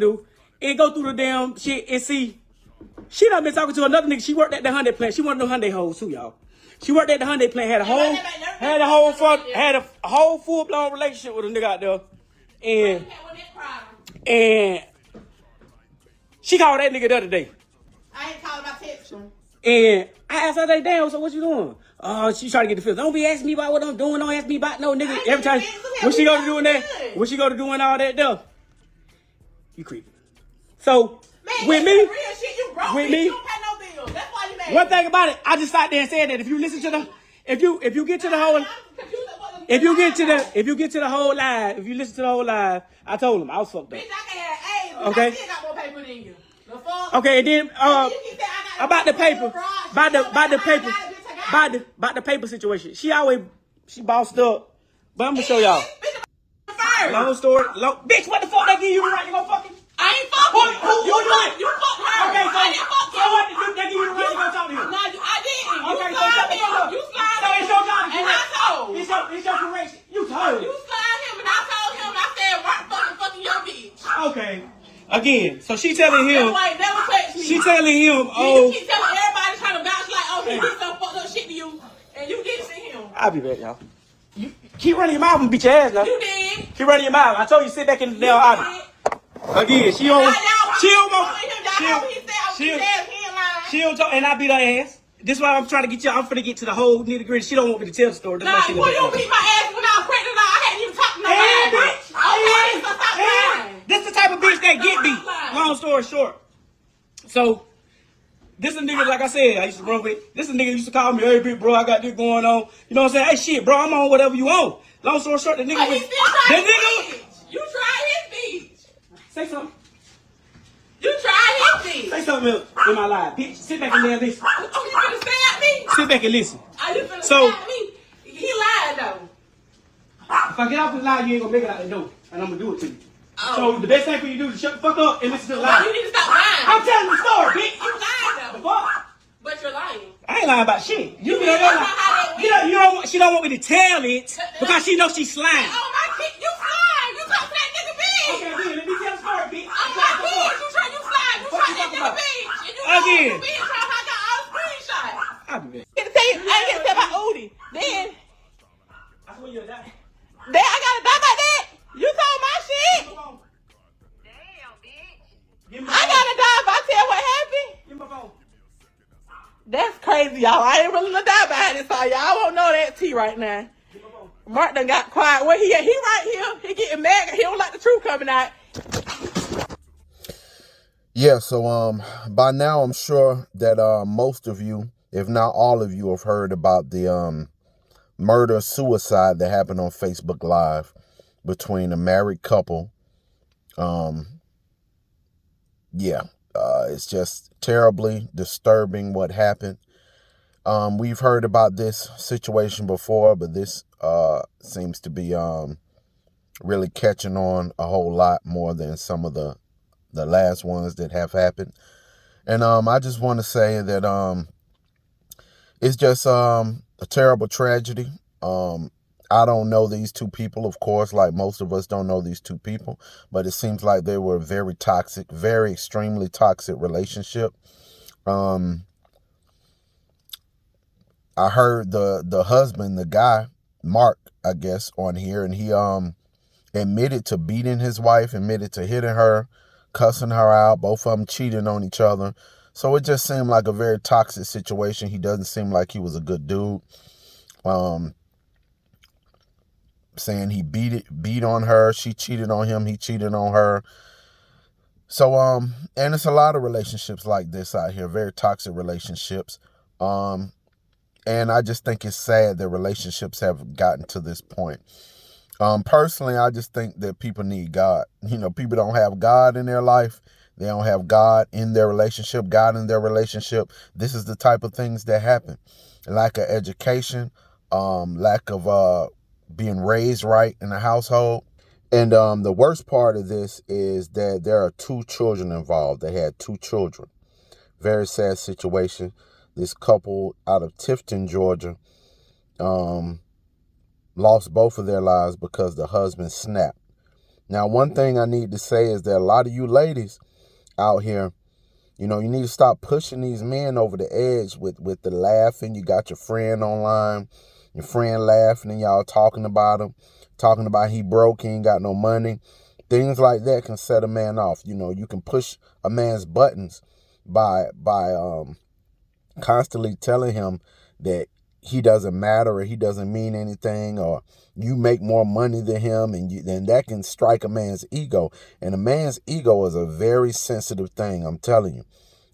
do and go through the damn shit and see. She done been talking to another nigga. She worked at the Hyundai plant. She one of them Hyundai hoes too, y'all. She worked at the Hyundai plant. Had a whole full blown relationship with a nigga out there, and she called that nigga the other day. I ain't calling my text him. And I asked her, like, damn, so what you doing? Oh, she trying to get the feel. Don't be asking me about what I'm doing. Don't ask me about no nigga. Every time, when she go to doing that, when she go to doing all that stuff, you creepy. So, Man, with me, real shit, you broke with bitch. me, You don't pay no bills. That's why you mad. one thing about it, I just sat there and said that if you listen to the, if you get to the whole, if you get to the whole live, if you listen to the whole live, I told him I was fucked up. Bitch, I can have AIDS, but Okay. I still got more paper than you. The fuck? Okay, and then about the paper, about the paper situation. She bossed up, but I'm gonna show y'all. Long story, bitch. What the fuck they give you the right to go fucking? I ain't fucking You fucked her. Okay, I didn't fuck so what? They give you the right to go talk to him? No, I didn't. Okay, You so slide shut the fuck up. him. You slide So him. it's your job. And I told. It's your correction. You told. You slide him and I told him. I said, Mark fucking your bitch. Okay. Again, so she telling him. That boy never touched me. She telling him, You keep telling everybody trying to vouch like, oh, he did some fucked up shit to you, and you did to him. I'll be back, y'all. You keep running your mouth and beat your ass now. You did. Keep running your mouth. I told you sit back in the damn audience. Again, she don't talk, and I beat her ass. This is why I'm trying to get you. I'm finna get to the whole nitty gritty. She don't want me to tell the story. That's Nah, why she you beat my ass when I was pregnant. I hadn't even talked to nobody. bitch. Okay, so stop lying. This the type of bitch that get beat. Long story short. So, this a nigga, like I said, I used to run with. This a nigga used to call me, hey, big bro, I got this going on. You know what I'm saying? Hey, shit, bro, I'm on whatever you on. Long story short, the nigga But was. he still tried The his nigga. bitch. You tried his bitch. Say something. You tried his bitch. Say something else in my life. Bitch, sit back and there and listen. Oh, you finna stab me? Sit back and listen. Are you finna So- stab me? He lied though. If I get off this line, you ain't gonna make it out the door. And I'm gonna do it to you. Oh. So the best thing for you to do is shut the fuck up and listen to the Well, you lie. need to stop lying. I'm telling the story, bitch. You lied The though. fuck? But you're lying. I ain't lying about shit. You You know know how that went. you don't want, she don't want me to tell it because she knows she's slime. Oh my kid, you slide. You talk to that nigga bitch. Okay, again, let me tell the story, bitch. Oh my kid, you try, you slide. You What try you that talking nigga about? bitch. And you Again. know bitch trying to got all the screenshots. I'll be back. I ain't get to about Udi. Then I swear you'll die. I gotta die about that. You told my shit. Come on. Damn, bitch. Give me my I phone. gotta die if I tell what happened. Give me my phone. That's crazy, y'all. I ain't really gonna die about it, so y'all won't know that tea right now. Give me my phone. Mark done got quiet. Where he at? He right here. He getting mad. He don't like the truth coming out. Yeah, so by now I'm sure that most of you, if not all of you, have heard about the murder-suicide that happened on Facebook Live between a married couple. It's just terribly disturbing what happened. We've heard about this situation before, but this seems to be really catching on a whole lot more than some of the last ones that have happened. And I just want to say that it's just a terrible tragedy. I don't know these two people, of course, like most of us don't know these two people, but it seems like they were very toxic, very extremely toxic relationship. I heard the husband, the guy, Mark, I guess, on here, and he admitted to beating his wife, admitted to hitting her, cussing her out, both of them cheating on each other. So it just seemed like a very toxic situation. He doesn't seem like he was a good dude. Saying he beat on her, she cheated on him, he cheated on her. So and it's a lot of relationships like this out here, very toxic relationships. And I just think it's sad that relationships have gotten to this point. Personally, I just think that people need God. You know, people don't have God in their life. They don't have God in their relationship, God in their relationship. This is the type of things that happen. Lack of education, lack of being raised right in the household. And the worst part of this is that there are 2 children involved. They had 2 children. Very sad situation. This couple out of Tifton, Georgia, lost both of their lives because the husband snapped. Now, one thing I need to say is that a lot of you ladies out here, you know, you need to stop pushing these men over the edge with the laughing. You got your friend online, your friend laughing, and y'all talking about him, talking about he broke, he ain't got no money. Things like that can set a man off. You know, you can push a man's buttons by constantly telling him that he doesn't matter or he doesn't mean anything, or you make more money than him, and then that can strike a man's ego. And a man's ego is a very sensitive thing, I'm telling you.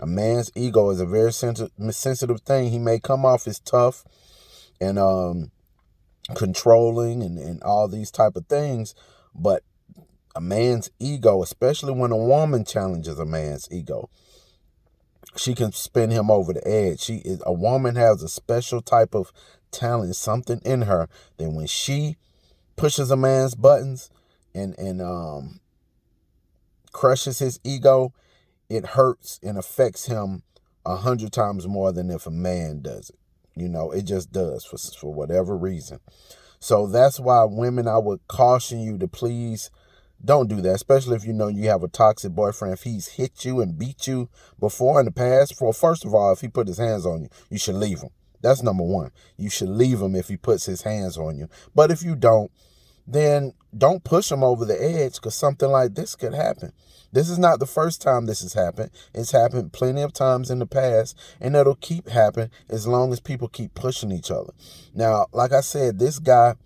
A man's ego is a very sensitive thing. He may come off as tough and controlling and all these type of things, but a man's ego, especially when a woman challenges a man's ego, she can spin him over the edge. A woman has a special type of talent, something in her, that when she pushes a man's buttons and crushes his ego, it hurts and affects him 100 times more than if a man does it. You know, it just does for whatever reason. So that's why, women, I would caution you to please don't do that, especially if you know you have a toxic boyfriend. If he's hit you and beat you before in the past, first of all, if he put his hands on you, you should leave him. That's number one. You should leave him if he puts his hands on you. But if you don't, then don't push him over the edge, because something like this could happen. This is not the first time this has happened. It's happened plenty of times in the past, and it'll keep happening as long as people keep pushing each other. Now, like I said, this guy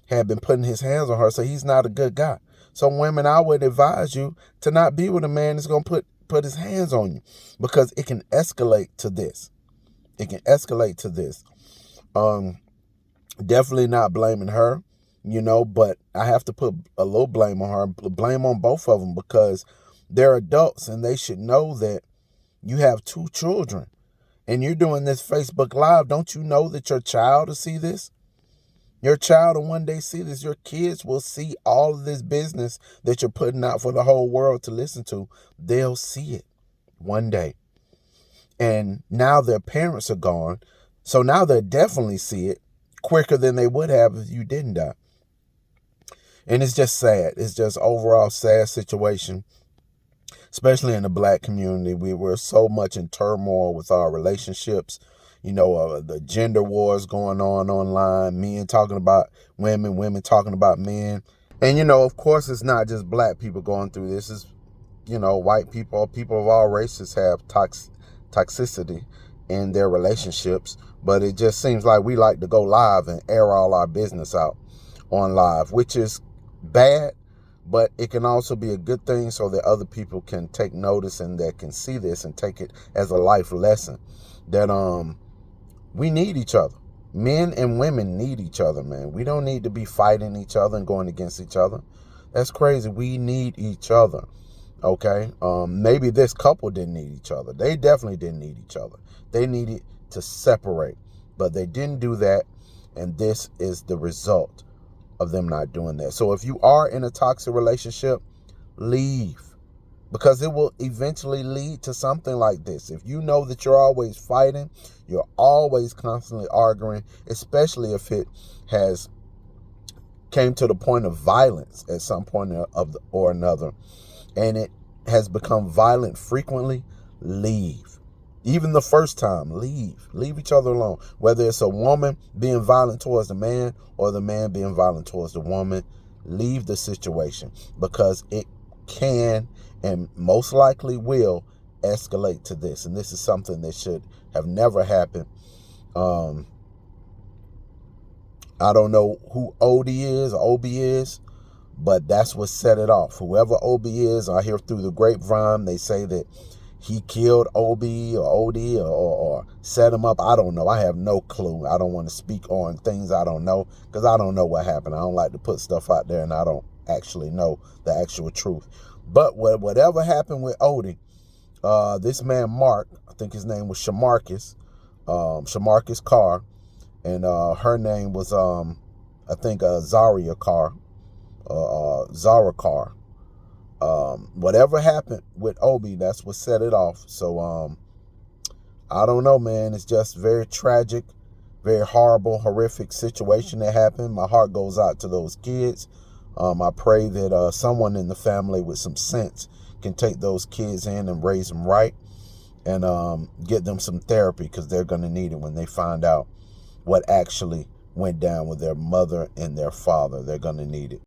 had been putting his hands on her, so he's not a good guy. So women, I would advise you to not be with a man that's going to put his hands on you, because it can escalate to this. It can escalate to this. Definitely not blaming her, you know, but I have to put a little blame on her, blame on both of them, because they're adults and they should know that you have 2 children and you're doing this Facebook Live. Don't you know that your child will see this? Your child will one day see this. Your kids will see all of this business that you're putting out for the whole world to listen to. They'll see it one day. And now their parents are gone. So now they'll definitely see it quicker than they would have if you didn't die. And it's just sad. It's just overall sad situation, especially in the black community. We're so much in turmoil with our relationships. You know, the gender wars going on online, men talking about women, women talking about men. And, you know, of course, it's not just black people going through this. It's, you know, white people, people of all races have toxicity in their relationships. But it just seems like we like to go live and air all our business out on live, which is bad. But it can also be a good thing so that other people can take notice and that can see this and take it as a life lesson. That we need each other. Men and women need each other, man. We don't need to be fighting each other and going against each other. That's crazy. We need each other. Okay? Maybe this couple didn't need each other. They definitely didn't need each other. They needed to separate. But they didn't do that. And this is the result of them not doing that. So if you are in a toxic relationship, leave. Because it will eventually lead to something like this. If you know that you're always fighting, you're always constantly arguing, especially if it has came to the point of violence at some point or another, and it has become violent frequently, leave. Even the first time, leave. Leave each other alone. Whether it's a woman being violent towards the man or the man being violent towards the woman, leave the situation, because it can and most likely will escalate to this. And this is something that should have never happened. I don't know who OD is or OB is, but that's what set it off. Whoever OB is, I hear through the grapevine, they say that he killed OB or OD or set him up. I don't know. I have no clue. I don't want to speak on things I don't know, because I don't know what happened. I don't like to put stuff out there and I don't actually know the actual truth. But whatever happened with Odie, this man Mark, I think his name was Shamarcus Carr, and her name was I think Zaria Carr, Zara Carr. Whatever happened with Obi, that's what set it off. So I don't know, man. It's just very tragic, very horrible, horrific situation that happened. My heart goes out to those kids. I pray that someone in the family with some sense can take those kids in and raise them right, and get them some therapy, because they're going to need it when they find out what actually went down with their mother and their father. They're going to need it.